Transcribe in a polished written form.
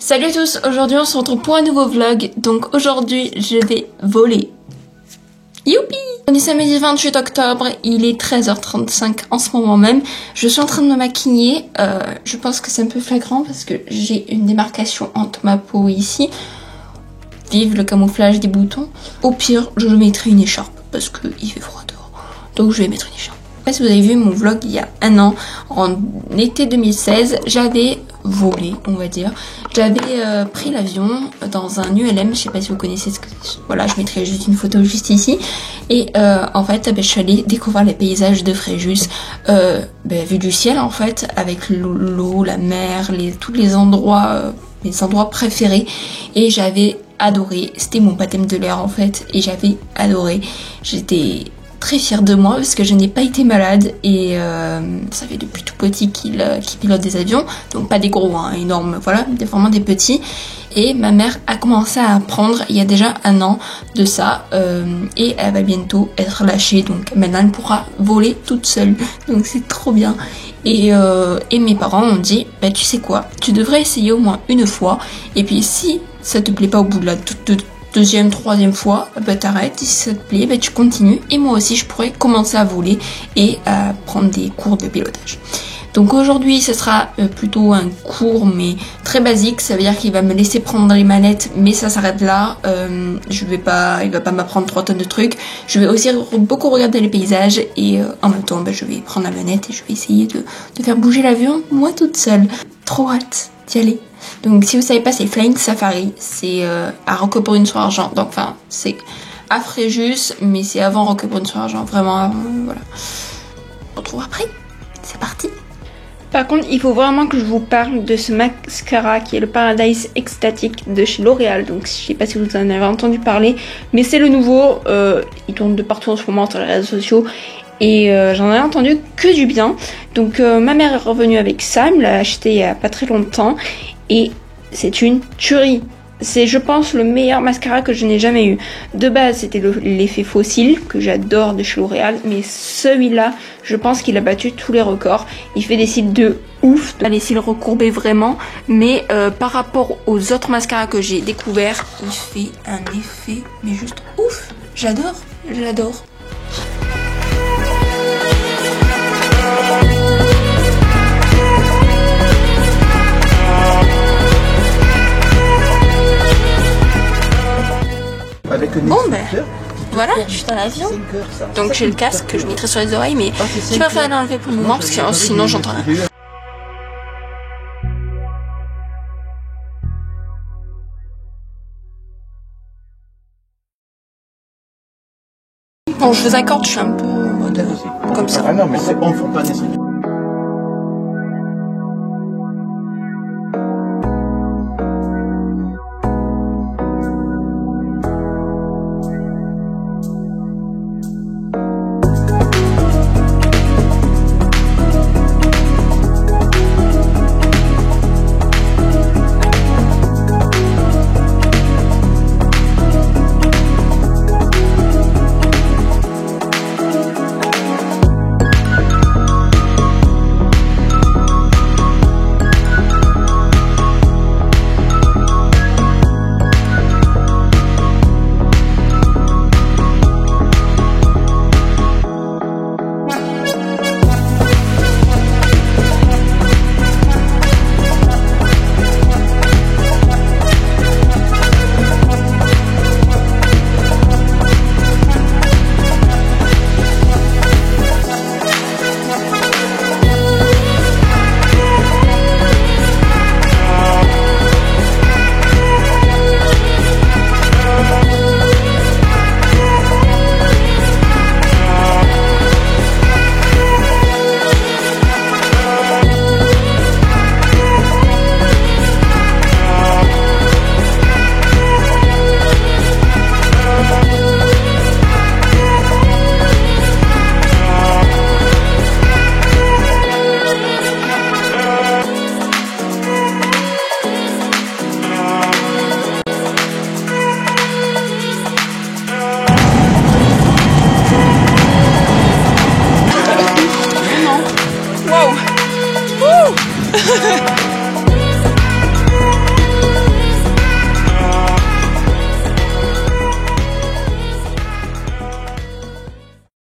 Salut à tous, aujourd'hui on se retrouve pour un nouveau vlog. Donc aujourd'hui je vais voler. Youpi! On est samedi 28 octobre, il est 13h35 en ce moment même. Je suis en train de me maquiller, je pense que c'est un peu flagrant parce que j'ai une démarcation entre ma peau ici. Vive le camouflage des boutons. Au pire, je mettrai une écharpe parce qu'il fait froid dehors. Donc je vais mettre une écharpe. Si vous avez vu mon vlog il y a un an, en été 2016, j'avais volé, on va dire. J'avais pris l'avion dans un ULM, je sais pas si vous connaissez ce que c'est. Voilà, je mettrai juste une photo juste ici. Et en fait, je suis allée découvrir les paysages de Fréjus, vu du ciel en fait, avec l'eau, la mer, tous les endroits, mes endroits préférés. Et j'avais adoré, c'était mon baptême de l'air en fait, et j'avais adoré. J'étais très fière de moi parce que je n'ai pas été malade et ça fait depuis tout petit qu'il pilote des avions, donc pas des gros, hein, énormes, voilà, vraiment des petits. Et ma mère a commencé à apprendre il y a déjà un an de ça et elle va bientôt être lâchée, donc maintenant elle pourra voler toute seule, donc c'est trop bien. Et mes parents ont dit, bah tu sais quoi, tu devrais essayer au moins une fois, et puis si ça te plaît pas au bout de la deuxième, troisième fois, bah t'arrêtes, si ça te plaît, bah tu continues, et moi aussi je pourrais commencer à voler et à prendre des cours de pilotage. Donc aujourd'hui ce sera plutôt un cours mais très basique, ça veut dire qu'il va me laisser prendre les manettes mais ça s'arrête là, il va pas m'apprendre 3 tonnes de trucs, je vais aussi beaucoup regarder les paysages et en même temps je vais prendre la manette et je vais essayer de faire bouger l'avion moi toute seule. Trop hâte d'y aller. Donc si vous savez pas, c'est Flying Safari, c'est à Roquebrune-sur-Argent, donc enfin c'est à Fréjus mais c'est avant Roquebrune-sur-Argent, vraiment avant, voilà. On se retrouve après, c'est parti. Par contre, il faut vraiment que je vous parle de ce mascara qui est le Paradise Extatic de chez L'Oréal. Donc, je sais pas si vous en avez entendu parler, mais c'est le nouveau. Il tourne de partout en ce moment sur les réseaux sociaux et j'en ai entendu que du bien. Donc, ma mère est revenue avec ça, elle me l'a acheté il y a pas très longtemps et c'est une tuerie. C'est, je pense, le meilleur mascara que je n'ai jamais eu. De base, c'était l'effet fossile, que j'adore de chez L'Oréal, mais celui-là, je pense qu'il a battu tous les records. Il fait des cils de ouf, les cils recourbés vraiment, mais par rapport aux autres mascaras que j'ai découverts, il fait un effet, mais juste ouf. J'adore, j'adore. Bon ben voilà, je suis dans l'avion, donc j'ai le casque que je mettrai sur les oreilles, mais je préfère l'enlever pour le moment parce que sinon j'entends rien. Bon, je vous accorde, je suis un peu en mode comme ça. Ah non, mais c'est bon, faut pas descendre. Wow.